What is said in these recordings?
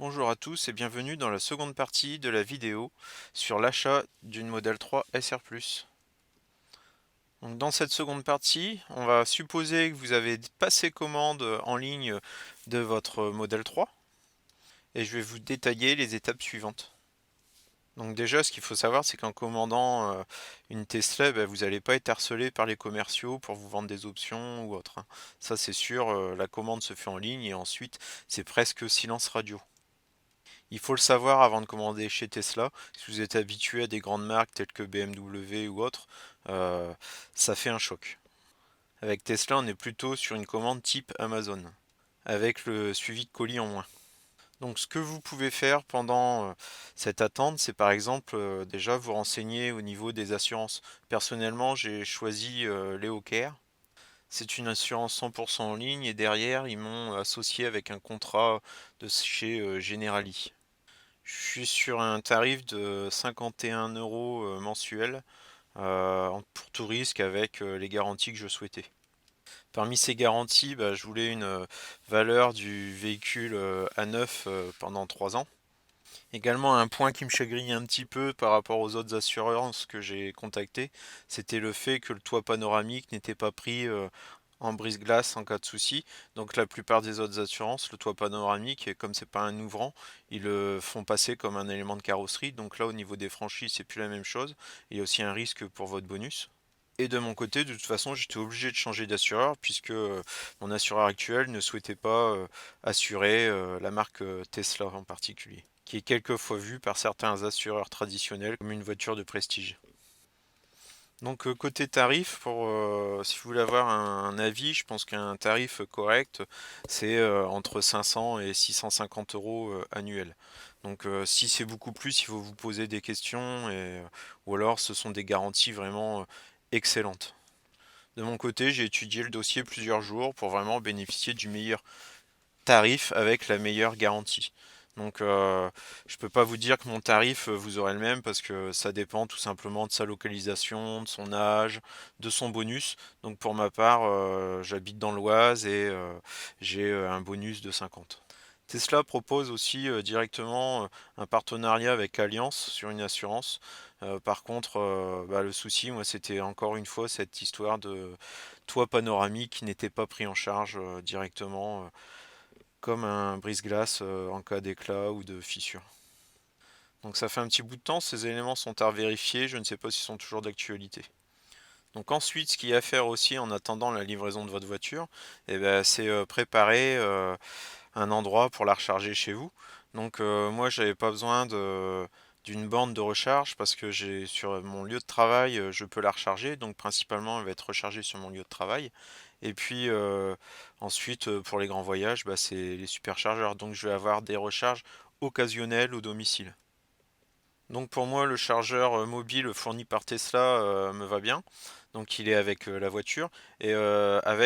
Bonjour à tous et bienvenue dans la seconde partie de la vidéo sur l'achat d'une Model 3 SR+. Donc dans cette seconde partie, on va supposer que vous avez passé commande en ligne de votre Model 3 et je vais vous détailler les étapes suivantes. Donc déjà, ce qu'il faut savoir, c'est qu'en commandant une Tesla, vous n'allez pas être harcelé par les commerciaux pour vous vendre des options ou autre, hein. Ça c'est sûr, la commande se fait en ligne et ensuite c'est presque silence radio. Il faut le savoir avant de commander chez Tesla. Si vous êtes habitué à des grandes marques telles que BMW ou autres, euh, ça fait un choc. Avec Tesla, on est plutôt sur une commande type Amazon, avec le suivi de colis en moins. Donc ce que vous pouvez faire pendant cette attente, c'est par exemple déjà vous renseigner au niveau des assurances. Personnellement, j'ai choisi LeoCare. C'est une assurance 100% en ligne et derrière, ils m'ont associé avec un contrat de chez Generali. Je suis sur un tarif de 51 euros mensuel pour tout risque avec les garanties que je souhaitais. Parmi ces garanties, je voulais une valeur du véhicule à neuf pendant 3 ans. Également, un point qui me chagrinait un petit peu par rapport aux autres assurances que j'ai contactées, c'était le fait que le toit panoramique n'était pas pris en brise-glace en cas de souci. Donc la plupart des autres assurances, le toit panoramique, et comme c'est pas un ouvrant, ils le font passer comme un élément de carrosserie. Donc là, au niveau des franchises, c'est plus la même chose. Il y a aussi un risque pour votre bonus. Et de mon côté, de toute façon, j'étais obligé de changer d'assureur puisque mon assureur actuel ne souhaitait pas assurer la marque Tesla en particulier, qui est quelquefois vue par certains assureurs traditionnels comme une voiture de prestige. Donc côté tarif, si vous voulez avoir un avis, je pense qu'un tarif correct, c'est entre 500 et 650 euros annuels. Donc si c'est beaucoup plus, il faut vous poser des questions ou alors ce sont des garanties vraiment excellentes. De mon côté, j'ai étudié le dossier plusieurs jours pour vraiment bénéficier du meilleur tarif avec la meilleure garantie. Donc je peux pas vous dire que mon tarif vous aurez le même parce que ça dépend tout simplement de sa localisation, de son âge, de son bonus. Donc pour ma part, j'habite dans l'Oise et j'ai un bonus de 50. Tesla propose aussi directement un partenariat avec Allianz sur une assurance. Par contre, le souci, moi, c'était encore une fois cette histoire de toit panoramique qui n'était pas pris en charge directement comme un brise-glace en cas d'éclat ou de fissure. Donc ça fait un petit bout de temps, ces éléments sont à vérifier, je ne sais pas s'ils sont toujours d'actualité. Donc ensuite, ce qu'il y a à faire aussi en attendant la livraison de votre voiture, c'est préparer un endroit pour la recharger chez vous. Donc moi, j'avais pas besoin d'une borne de recharge parce que j'ai sur mon lieu de travail, je peux la recharger. Donc principalement, elle va être rechargée sur mon lieu de travail. Et puis ensuite, pour les grands voyages, c'est les superchargeurs. Donc je vais avoir des recharges occasionnelles au domicile. Donc pour moi, le chargeur mobile fourni par Tesla me va bien. Donc il est avec la voiture. Et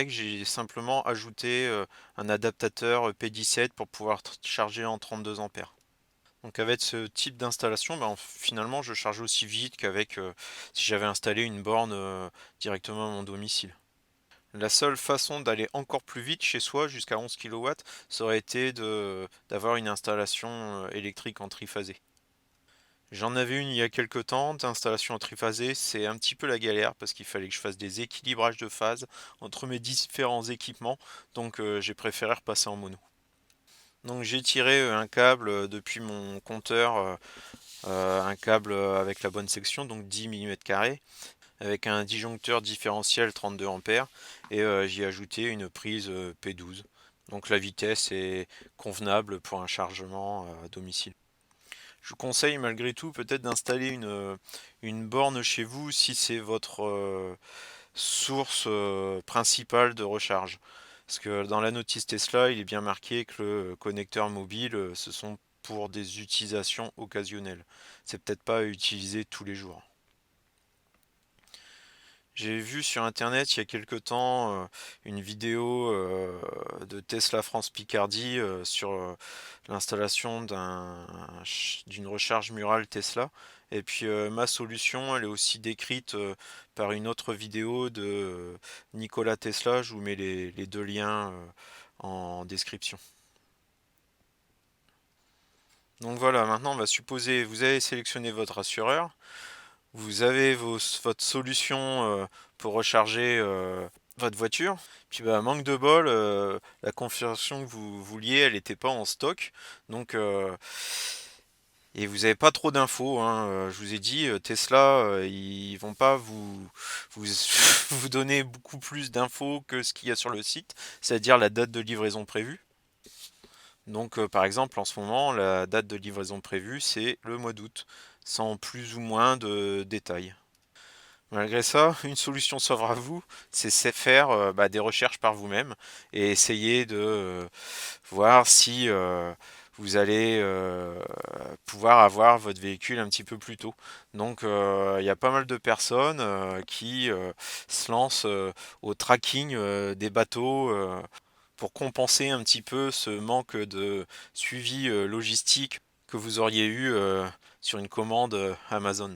j'ai simplement ajouté un adaptateur P17 pour pouvoir charger en 32 ampères. Donc avec ce type d'installation, finalement je charge aussi vite qu'avec si j'avais installé une borne directement à mon domicile. La seule façon d'aller encore plus vite chez soi jusqu'à 11 kW, ça aurait été d'avoir une installation électrique en triphasé. J'en avais une il y a quelques temps, d'installation en triphasé, c'est un petit peu la galère parce qu'il fallait que je fasse des équilibrages de phase entre mes différents équipements, donc j'ai préféré repasser en mono. Donc j'ai tiré un câble depuis mon compteur, un câble avec la bonne section, donc 10 mm², avec un disjoncteur différentiel 32 ampères, et j'y ai ajouté une prise P12. Donc la vitesse est convenable pour un chargement à domicile. Je vous conseille malgré tout peut-être d'installer une borne chez vous si c'est votre source principale de recharge. Parce que dans la notice Tesla, il est bien marqué que le connecteur mobile, ce sont pour des utilisations occasionnelles. C'est peut-être pas à utiliser tous les jours. J'ai vu sur internet il y a quelque temps une vidéo de Tesla France Picardie sur l'installation d'une recharge murale Tesla. Et puis ma solution, elle est aussi décrite par une autre vidéo de Nikola Tesla. Je vous mets les deux liens en description. Donc voilà, maintenant on va supposer, vous avez sélectionné votre assureur, vous avez votre solution pour recharger votre voiture. Puis bah, manque de bol, la configuration que vous vouliez, elle n'était pas en stock. Donc et vous n'avez pas trop d'infos, hein. Je vous ai dit, Tesla, ils vont pas vous, vous donner beaucoup plus d'infos que ce qu'il y a sur le site, c'est-à-dire la date de livraison prévue. Donc par exemple, en ce moment, la date de livraison prévue, c'est le mois d'août, sans plus ou moins de détails. Malgré ça, une solution s'offre à vous, c'est faire bah, des recherches par vous-même et essayer de voir si vous allez pouvoir avoir votre véhicule un petit peu plus tôt. Donc il y a pas mal de personnes qui se lancent au tracking des bateaux pour compenser un petit peu ce manque de suivi logistique que vous auriez eu sur une commande Amazon.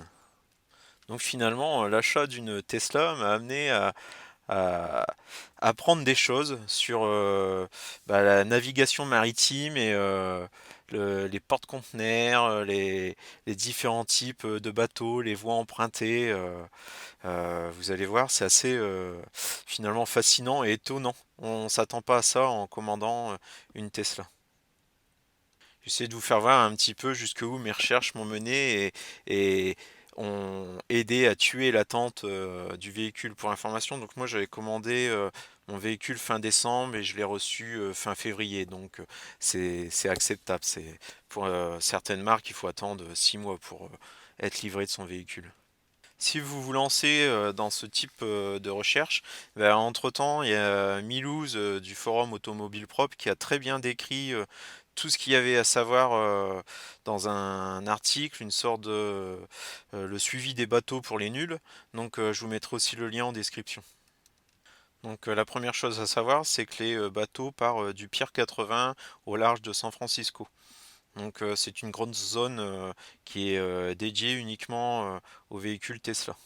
Donc finalement, l'achat d'une Tesla m'a amené à apprendre des choses sur bah, la navigation maritime et les porte-conteneurs, les différents types de bateaux, les voies empruntées. Vous allez voir, c'est assez finalement fascinant et étonnant. On ne s'attend pas à ça en commandant une Tesla. J'essaie de vous faire voir un petit peu jusqu'où mes recherches m'ont mené et ont aidé à tuer l'attente du véhicule pour information. Donc moi j'avais commandé mon véhicule fin décembre et je l'ai reçu fin février. Donc c'est acceptable. C'est pour certaines marques il faut attendre 6 mois pour être livré de son véhicule. Si vous vous lancez dans ce type de recherche, ben, entre-temps, il y a Milouz du forum Automobile Propre qui a très bien décrit tout ce qu'il y avait à savoir dans un article, une sorte de le suivi des bateaux pour les nuls. Donc je vous mettrai aussi le lien en description. Donc la première chose à savoir, c'est que les bateaux partent du Pier 80 au large de San Francisco. Donc c'est une grande zone qui est dédiée uniquement aux véhicules Tesla.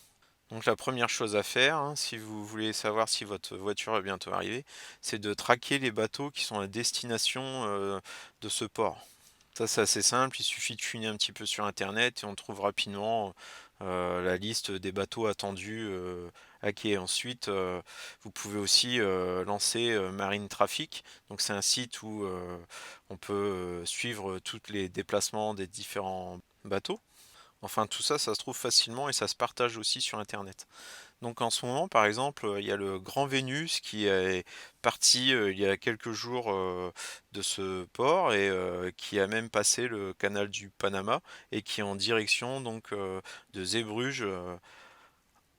Donc la première chose à faire, hein, si vous voulez savoir si votre voiture va bientôt arriver, c'est de traquer les bateaux qui sont à destination de ce port. Ça c'est assez simple, il suffit de fouiner un petit peu sur internet et on trouve rapidement la liste des bateaux attendus à quai. Ensuite, vous pouvez aussi lancer Marine Traffic. Donc c'est un site où on peut suivre tous les déplacements des différents bateaux. Enfin, tout ça, ça se trouve facilement et ça se partage aussi sur Internet. Donc en ce moment, par exemple, il y a le Grand Vénus qui est parti il y a quelques jours de ce port et qui a même passé le canal du Panama et qui est en direction donc de Zeebrugge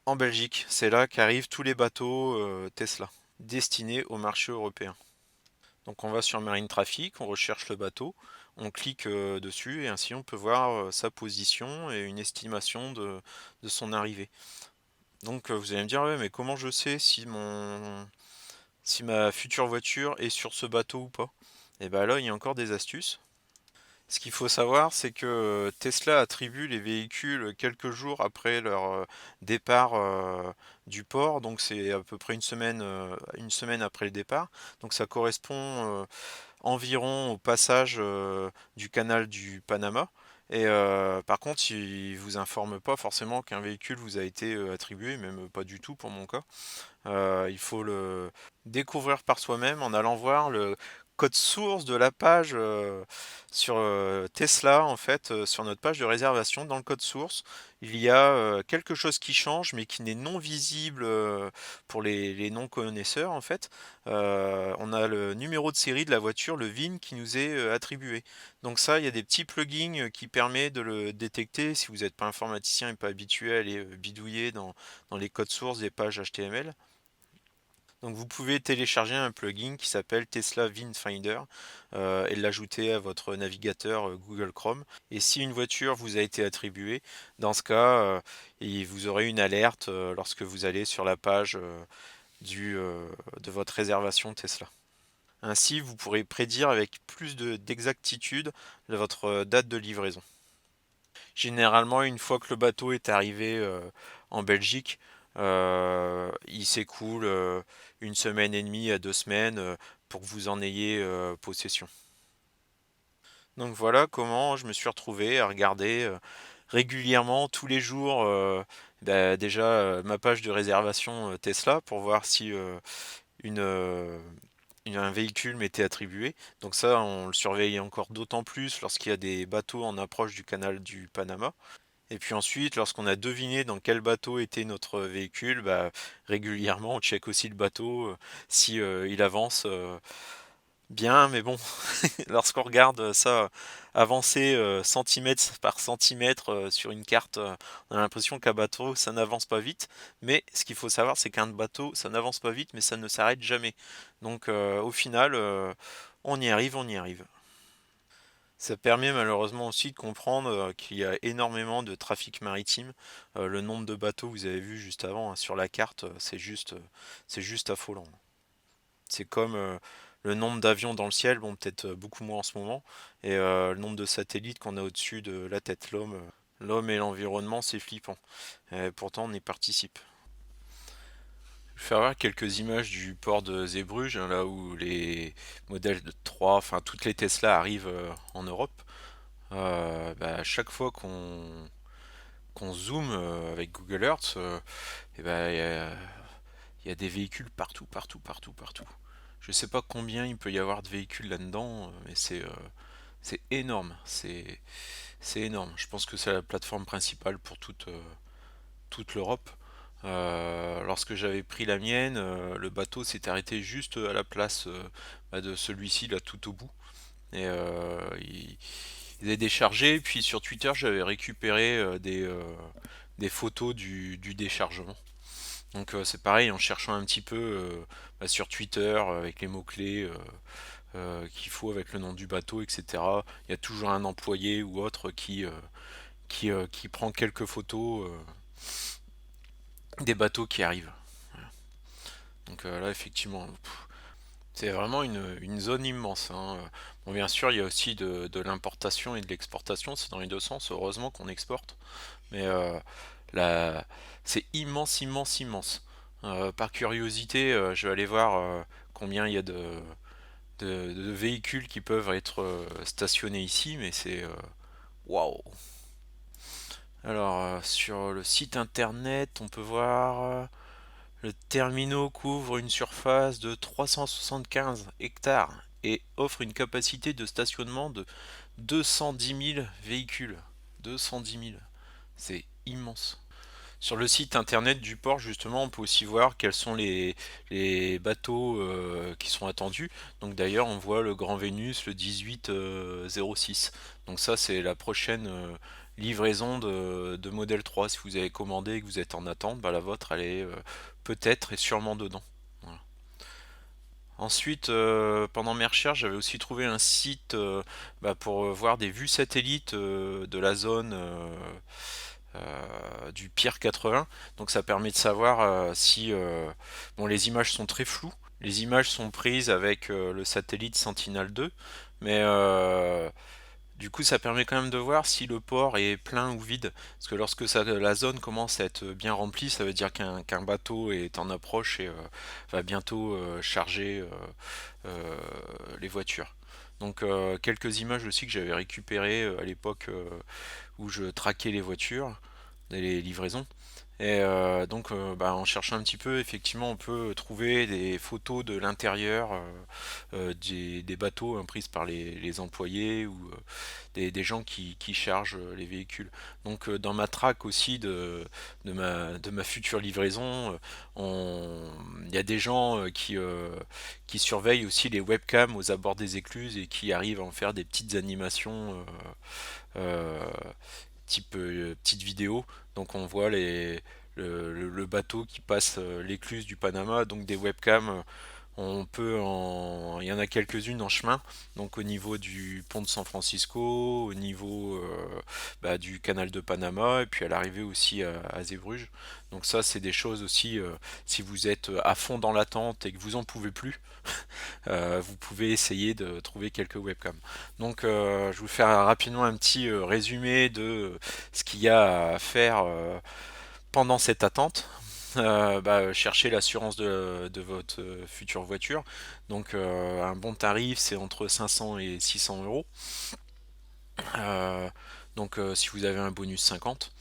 en Belgique. C'est là qu'arrivent tous les bateaux Tesla destinés au marché européen. Donc on va sur Marine Traffic, on recherche le bateau, on clique dessus et ainsi on peut voir sa position et une estimation de son arrivée. Donc vous allez me dire, ouais, mais comment je sais si ma future voiture est sur ce bateau ou pas? Et bien là, il y a encore des astuces. Ce qu'il faut savoir, c'est que Tesla attribue les véhicules quelques jours après leur départ du port, donc c'est à peu près une semaine après le départ. Donc ça correspond environ au passage du canal du Panama. Et par contre, il vous informe pas forcément qu'un véhicule vous a été attribué, même pas du tout pour mon cas. Il faut le découvrir par soi-même en allant voir le code source de la page sur Tesla, en fait, sur notre page de réservation. Dans le code source, il y a quelque chose qui change, mais qui n'est non visible pour les non-connaisseurs, en fait. On a le numéro de série de la voiture, le VIN, qui nous est attribué. Donc ça, il y a des petits plugins qui permettent de le détecter si vous n'êtes pas informaticien et pas habitué à aller bidouiller dans les codes sources des pages HTML. Donc vous pouvez télécharger un plugin qui s'appelle Tesla VinFinder et l'ajouter à votre navigateur Google Chrome. Et si une voiture vous a été attribuée, dans ce cas, vous aurez une alerte lorsque vous allez sur la page de votre réservation Tesla. Ainsi, vous pourrez prédire avec plus d'exactitude votre date de livraison. Généralement, une fois que le bateau est arrivé en Belgique, il s'écoule une semaine et demie à 2 semaines pour que vous en ayez possession. Donc voilà comment je me suis retrouvé à regarder régulièrement, tous les jours, bah, déjà ma page de réservation Tesla pour voir si une, euh, un véhicule m'était attribué. Donc ça, on le surveille encore d'autant plus lorsqu'il y a des bateaux en approche du canal du Panama. Et puis ensuite, lorsqu'on a deviné dans quel bateau était notre véhicule, bah, régulièrement on check aussi le bateau si il avance bien, mais bon, lorsqu'on regarde ça avancer centimètre par centimètre sur une carte, on a l'impression qu'un bateau, ça n'avance pas vite. Mais ce qu'il faut savoir, c'est qu'un bateau, ça n'avance pas vite, mais ça ne s'arrête jamais. Donc au final, on y arrive, on y arrive. Ça permet malheureusement aussi de comprendre qu'il y a énormément de trafic maritime. Le nombre de bateaux, vous avez vu juste avant hein, sur la carte, c'est juste affolant. C'est comme le nombre d'avions dans le ciel, bon peut-être beaucoup moins en ce moment, et le nombre de satellites qu'on a au-dessus de la tête. L'homme et l'environnement, c'est flippant. Et pourtant, on y participe. Je vais faire voir quelques images du port de Zeebrugge, hein, là où les modèles de 3, enfin toutes les Tesla arrivent en Europe. Bah, à chaque fois qu'on zoome avec Google Earth, et ben, il y a des véhicules partout, partout, partout, partout. Je sais pas combien il peut y avoir de véhicules là-dedans, mais c'est énorme. C'est énorme. Je pense que c'est la plateforme principale pour toute l'Europe. Lorsque j'avais pris la mienne, le bateau s'est arrêté juste à la place bah, de celui-ci, là tout au bout. Et ils avaient déchargé. Puis sur Twitter, j'avais récupéré des photos du déchargement. Donc c'est pareil, en cherchant un petit peu bah, sur Twitter avec les mots-clés qu'il faut avec le nom du bateau, etc. Il y a toujours un employé ou autre qui prend quelques photos des bateaux qui arrivent. Donc là, effectivement, c'est vraiment une zone immense. Hein. Bon, bien sûr, il y a aussi de l'importation et de l'exportation, c'est dans les deux sens. Heureusement qu'on exporte, mais la- c'est immense, immense, immense. Par curiosité, je vais aller voir combien il y a de véhicules qui peuvent être stationnés ici, mais c'est waouh! Alors, sur le site internet, on peut voir le terminal couvre une surface de 375 hectares et offre une capacité de stationnement de 210 000 véhicules. 210 000, c'est immense. Sur le site internet du port, justement, on peut aussi voir quels sont les bateaux qui sont attendus. Donc d'ailleurs, on voit le Grand Vénus le 1806. Donc ça, c'est la prochaine livraison de modèle 3. Si vous avez commandé et que vous êtes en attente, bah, la vôtre, elle est peut-être et sûrement dedans. Voilà. Ensuite, pendant mes recherches, j'avais aussi trouvé un site bah, pour voir des vues satellites de la zone du Pier 80. Donc ça permet de savoir si... bon, les images sont très floues. Les images sont prises avec le satellite Sentinel-2, mais du coup ça permet quand même de voir si le port est plein ou vide. Parce que lorsque la zone commence à être bien remplie, ça veut dire qu'un bateau est en approche et va bientôt charger euh, les voitures. Donc quelques images aussi que j'avais récupérées à l'époque où je traquais les voitures, les livraisons. Et donc, bah, en cherchant un petit peu, effectivement, on peut trouver des photos de l'intérieur des bateaux hein, prises par les employés ou des gens qui chargent les véhicules. Donc, dans ma traque aussi de ma future livraison, il y a des gens qui surveillent aussi les webcams aux abords des écluses et qui arrivent à en faire des petites animations euh, type petite vidéo. Donc on voit le bateau qui passe l'écluse du Panama, donc des webcams. Il y en a quelques-unes en chemin, donc au niveau du pont de San Francisco, au niveau bah, du canal de Panama, et puis à l'arrivée aussi à Zeebrugge. Donc ça, c'est des choses aussi, si vous êtes à fond dans l'attente et que vous en pouvez plus, vous pouvez essayer de trouver quelques webcams. Donc je vais vous faire rapidement un petit résumé de ce qu'il y a à faire pendant cette attente. Bah, chercher l'assurance de votre future voiture. Donc un bon tarif, c'est entre 500 et 600 euros. Euh, si vous avez un bonus 50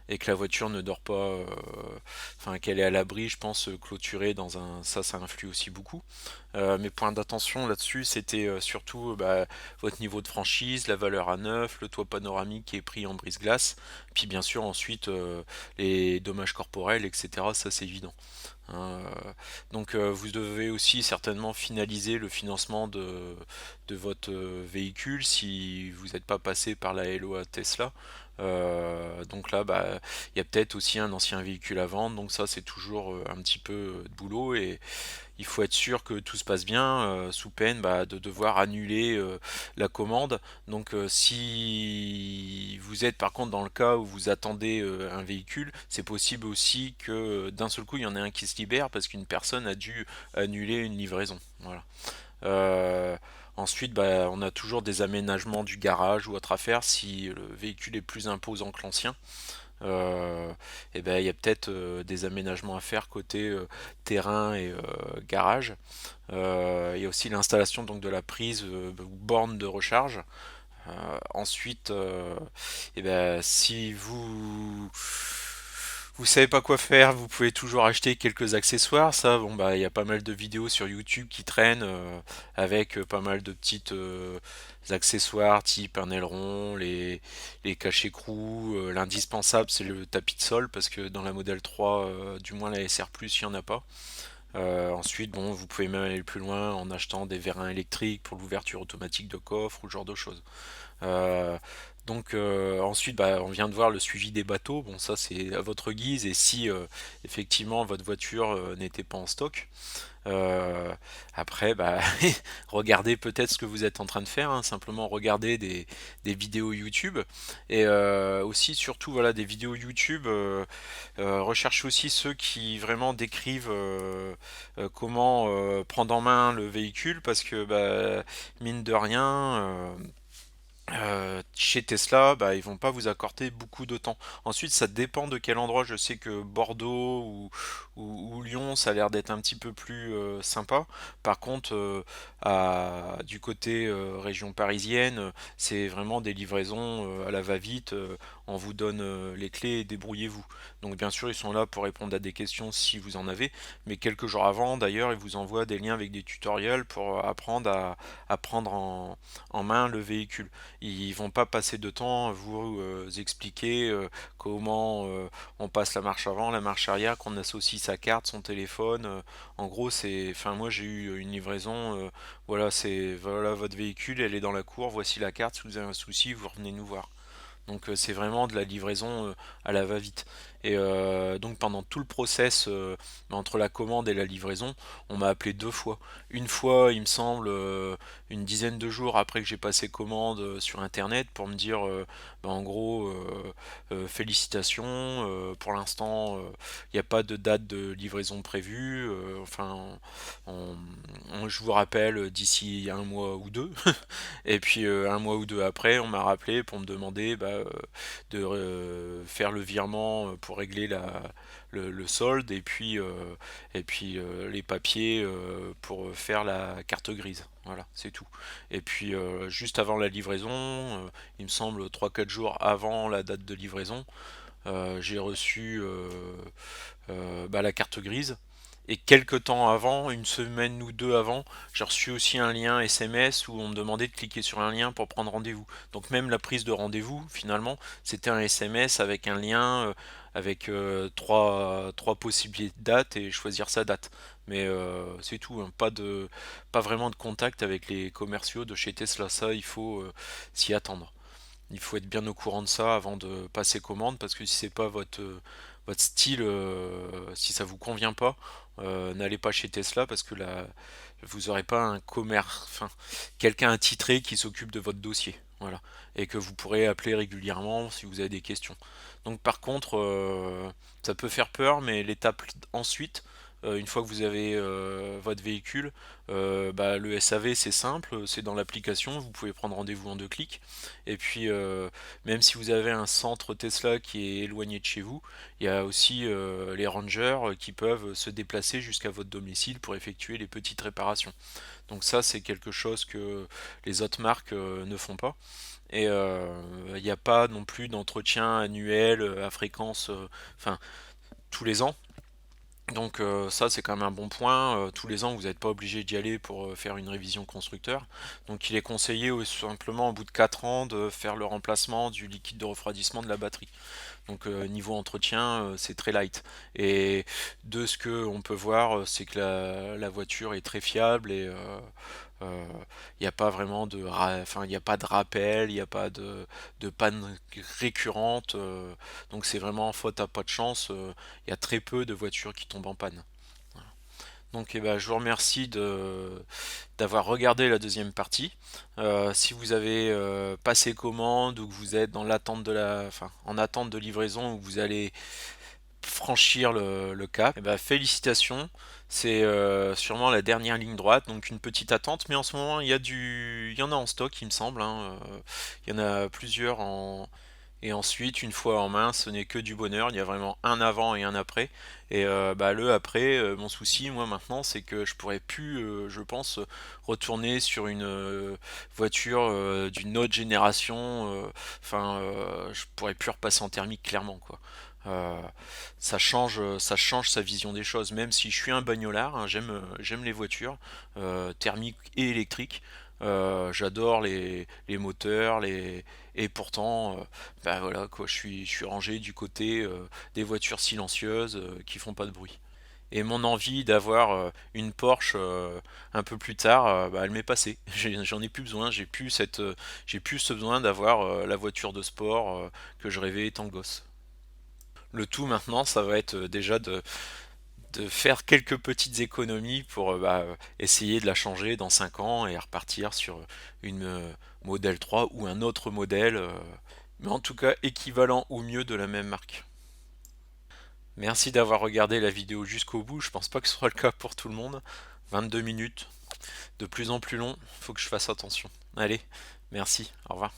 et que la voiture ne dort pas, enfin qu'elle est à l'abri, je pense, clôturée dans un, ça influe aussi beaucoup. Mes points d'attention là-dessus, c'était surtout votre niveau de franchise, la valeur à neuf, le toit panoramique qui est pris en brise-glace, puis bien sûr ensuite les dommages corporels, etc. Ça c'est évident. Hein. Vous devez aussi certainement finaliser le financement de votre véhicule si vous n'êtes pas passé par la LOA Tesla. Donc là, il y a peut-être aussi un ancien véhicule à vendre, donc ça c'est toujours un petit peu de boulot et il faut être sûr que tout se passe bien, sous peine de devoir annuler la commande. Si vous êtes par contre dans le cas où vous attendez un véhicule, c'est possible aussi que d'un seul coup il y en ait un qui se libère parce qu'une personne a dû annuler une livraison. Voilà. Euh, Ensuite, on a toujours des aménagements du garage ou autre à faire si le véhicule est plus imposant que l'ancien. Il y a peut-être des aménagements à faire côté terrain et garage. Il y a aussi l'installation donc de la prise ou borne de recharge. Ensuite, si vous savez pas quoi faire, vous pouvez toujours acheter quelques accessoires. Ça, bon il y a pas mal de vidéos sur YouTube qui traînent avec pas mal de petites accessoires type un aileron, les cache-écrous. L'indispensable, c'est le tapis de sol parce que dans la modèle 3, du moins la SR+, il y en a pas. Ensuite, bon, vous pouvez même aller plus loin en achetant des vérins électriques pour l'ouverture automatique de coffre ou ce genre de choses. Euh, Ensuite, on vient de voir le suivi des bateaux. Bon, ça c'est à votre guise et si effectivement votre voiture n'était pas en stock. Euh, Après, regardez peut-être ce que vous êtes en train de faire, hein, simplement regardez des vidéos YouTube et aussi surtout voilà des vidéos YouTube. Recherchez aussi ceux qui vraiment décrivent comment prendre en main le véhicule parce que mine de rien. Chez Tesla, ils vont pas vous accorder beaucoup de temps. Ensuite, ça dépend de quel endroit. Je sais que Bordeaux ou Lyon, ça a l'air d'être un petit peu plus sympa. Par contre, du côté région parisienne, c'est vraiment des livraisons à la va-vite. On vous donne les clés et débrouillez-vous. Donc, bien sûr, ils sont là pour répondre à des questions si vous en avez. Mais quelques jours avant, d'ailleurs, ils vous envoient des liens avec des tutoriels pour apprendre à prendre en main le véhicule. Ils vont pas passer de temps à vous expliquer comment on passe la marche avant, la marche arrière, qu'on associe sa carte, son téléphone. En gros, enfin moi j'ai eu une livraison. Voilà votre véhicule, elle est dans la cour. Voici la carte. Si vous avez un souci, vous revenez nous voir. C'est vraiment de la livraison à la va-vite. Et donc pendant tout le process entre la commande et la livraison, on m'a appelé deux fois. Une fois, il me semble, une dizaine de jours après que j'ai passé commande sur internet pour me dire, en gros, félicitations, pour l'instant, il n'y a pas de date de livraison prévue. On- je vous rappelle d'ici un mois ou deux. Et puis un mois ou deux après, on m'a rappelé pour me demander de faire le virement pour régler le solde et puis les papiers pour faire la carte grise. Voilà, c'est tout. Et puis juste avant la livraison, il me semble 3 4 jours avant la date de livraison, j'ai reçu la carte grise. Et quelques temps avant, une semaine ou deux avant, j'ai reçu aussi un lien SMS où on me demandait de cliquer sur un lien pour prendre rendez-vous. Donc même la prise de rendez-vous, finalement, c'était un SMS avec un lien, avec trois possibilités de date et choisir sa date. Mais c'est tout, hein. Pas vraiment de contact avec les commerciaux de chez Tesla. Ça, il faut s'y attendre. Il faut être bien au courant de ça avant de passer commande parce que si c'est pas votre style, si ça vous convient pas, n'allez pas chez Tesla parce que là, vous aurez pas un commerce, enfin, quelqu'un attitré qui s'occupe de votre dossier, voilà, et que vous pourrez appeler régulièrement si vous avez des questions. Donc par contre, ça peut faire peur, mais l'étape ensuite, une fois que vous avez votre véhicule, le SAV c'est simple, c'est dans l'application, vous pouvez prendre rendez-vous en 2 clics. Et puis même si vous avez un centre Tesla qui est éloigné de chez vous, il y a aussi les rangers qui peuvent se déplacer jusqu'à votre domicile pour effectuer les petites réparations. Donc ça c'est quelque chose que les autres marques ne font pas. et il n'y a pas non plus d'entretien annuel à fréquence, enfin tous les ans. Donc ça c'est quand même un bon point. Tous les ans vous n'êtes pas obligé d'y aller pour faire une révision constructeur. Donc il est conseillé simplement au bout de 4 ans de faire le remplacement du liquide de refroidissement de la batterie. Donc niveau entretien, c'est très light. Et de ce que on peut voir, c'est que la voiture est très fiable et il n'y a pas vraiment enfin il n'y a pas de rappel, il n'y a pas de panne récurrente. Donc c'est vraiment faute à pas de chance. Il y a très peu de voitures qui tombent en panne. Donc eh ben, je vous remercie d'avoir regardé la deuxième partie. Si vous avez passé commande ou que vous êtes dans l'attente enfin, en attente de livraison ou que vous allez franchir le cap, eh ben, félicitations. C'est sûrement la dernière ligne droite, donc une petite attente, mais en ce moment il y en a en stock, il me semble, hein. Il y en a plusieurs et ensuite, une fois en main, ce n'est que du bonheur. Il y a vraiment un avant et un après. Et bah, le après, mon souci, moi maintenant, c'est que je pourrais plus, je pense, retourner sur une voiture d'une autre génération. Enfin, je pourrais plus repasser en thermique, clairement, quoi. Euh, ça change sa vision des choses. Même si je suis un bagnolard, hein, j'aime les voitures thermiques et électriques. J'adore les moteurs, et pourtant, bah voilà quoi, je suis rangé du côté des voitures silencieuses qui font pas de bruit. Et mon envie d'avoir une Porsche un peu plus tard, bah, elle m'est passée. J'en ai plus besoin, j'ai plus ce besoin d'avoir la voiture de sport que je rêvais étant gosse. Le tout maintenant, ça va être déjà de faire quelques petites économies pour bah, essayer de la changer dans 5 ans et repartir sur une modèle 3 ou un autre modèle, mais en tout cas équivalent ou mieux de la même marque. Merci d'avoir regardé la vidéo jusqu'au bout, je pense pas que ce soit le cas pour tout le monde. 22 minutes, de plus en plus long, faut que je fasse attention. Allez, merci, au revoir.